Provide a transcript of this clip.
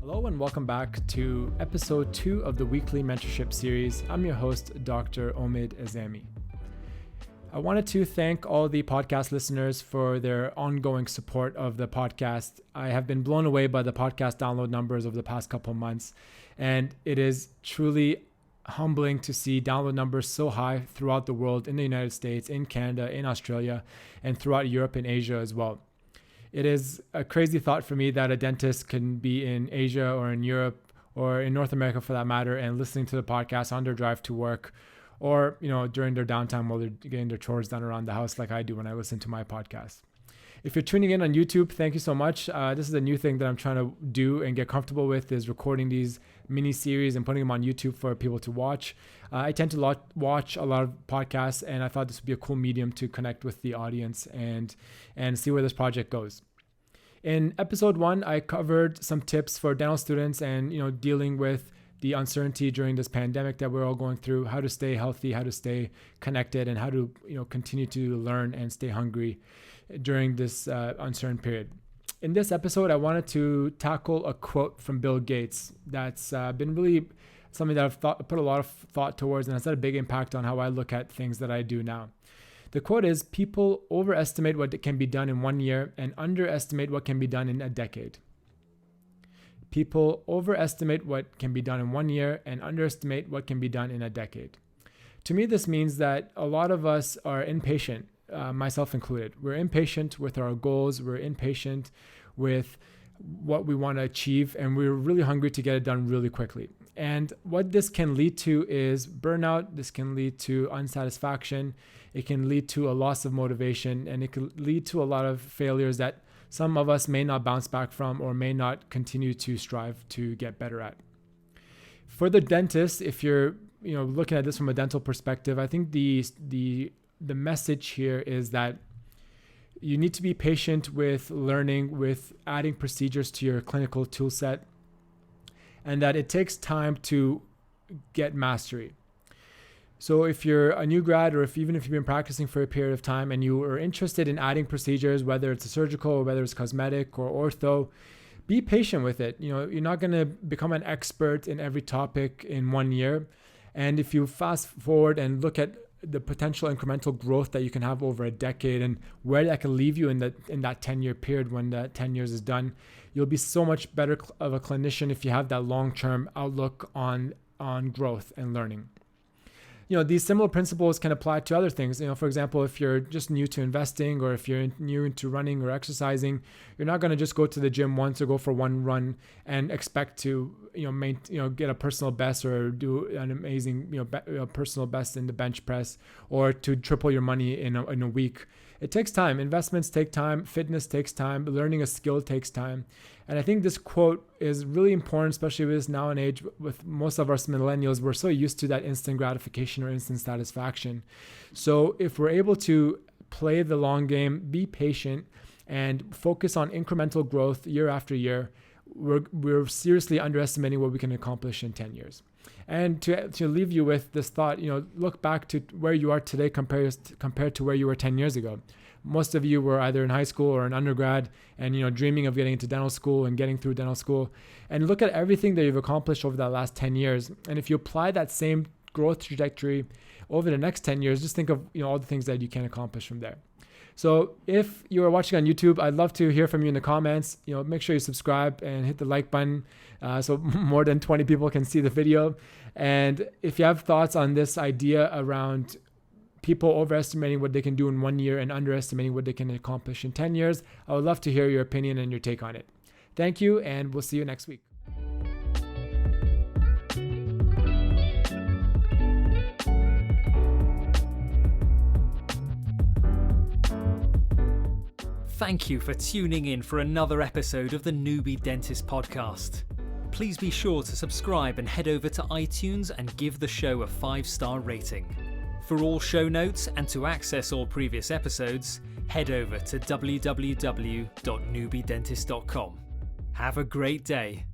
Hello and welcome back to episode 2 of the weekly mentorship series. I'm your host, Dr. Omid Azami. I wanted to thank all the podcast listeners for their ongoing support of the podcast. I have been blown away by the podcast download numbers over the past couple of months, and it is truly humbling to see download numbers so high throughout the world, in the United States, in Canada, in Australia, and throughout Europe and Asia as well. It is a crazy thought for me that a dentist can be in Asia or in Europe or in North America for that matter and listening to the podcast on their drive to work or, during their downtime while they're getting their chores done around the house like I do when I listen to my podcast. If you're tuning in on YouTube, thank you so much. This is a new thing that I'm trying to do and get comfortable with, is recording these mini series and putting them on YouTube for people to watch. I tend to watch a lot of podcasts, and I thought this would be a cool medium to connect with the audience and see where this project goes. In episode 1, I covered some tips for dental students and dealing with the uncertainty during this pandemic that we're all going through, how to stay healthy, how to stay connected, and how to continue to learn and stay hungry during this uncertain period. In this episode, I wanted to tackle a quote from Bill Gates that's been really something that I've put a lot of thought towards, and has had a big impact on how I look at things that I do now. The quote is, "People overestimate what can be done in 1 year and underestimate what can be done in a decade." People overestimate what can be done in 1 year and underestimate what can be done in a decade. To me, this means that a lot of us are impatient, myself included. We're impatient with our goals. We're impatient with what we want to achieve, and we're really hungry to get it done really quickly. And what this can lead to is burnout. This can lead to unsatisfaction. It can lead to a loss of motivation, and it can lead to a lot of failures that some of us may not bounce back from or may not continue to strive to get better at. For the dentist, if you're looking at this from a dental perspective, I think the message here is that you need to be patient with learning, with adding procedures to your clinical tool set, and that it takes time to get mastery. So if you're a new grad, or even if you've been practicing for a period of time and you are interested in adding procedures, whether it's a surgical or whether it's cosmetic or ortho, be patient with it. You're not going to become an expert in every topic in 1 year. And if you fast forward and look at the potential incremental growth that you can have over a decade and where that can leave you in that 10-year period when that 10 years is done, you'll be so much better of a clinician if you have that long-term outlook on growth and learning. These similar principles can apply to other things. For example, if you're just new to investing, or if you're new into running or exercising, you're not going to just go to the gym once or go for one run and expect to, get a personal best or do an amazing, personal best in the bench press, or to triple your money in a week. It takes time. Investments take time. Fitness takes time. Learning a skill takes time. And I think this quote is really important, especially with this now and age. With most of us millennials, we're so used to that instant gratification or instant satisfaction. So if we're able to play the long game, be patient, and focus on incremental growth year after year, we're seriously underestimating what we can accomplish in 10 years. And to leave you with this thought, look back to where you are today compared to where you were 10 years ago. Most of you were either in high school or an undergrad and, dreaming of getting into dental school and getting through dental school. And look at everything that you've accomplished over that last 10 years. And if you apply that same growth trajectory over the next 10 years, just think of, all the things that you can accomplish from there. So if you are watching on YouTube, I'd love to hear from you in the comments. Make sure you subscribe and hit the like button so more than 20 people can see the video. And if you have thoughts on this idea around people overestimating what they can do in 1 year and underestimating what they can accomplish in 10 years, I would love to hear your opinion and your take on it. Thank you, and we'll see you next week. Thank you for tuning in for another episode of the Noobie Dentist Podcast. Please be sure to subscribe and head over to iTunes and give the show a 5-star rating. For all show notes and to access all previous episodes, head over to www.noobiedentist.com. Have a great day.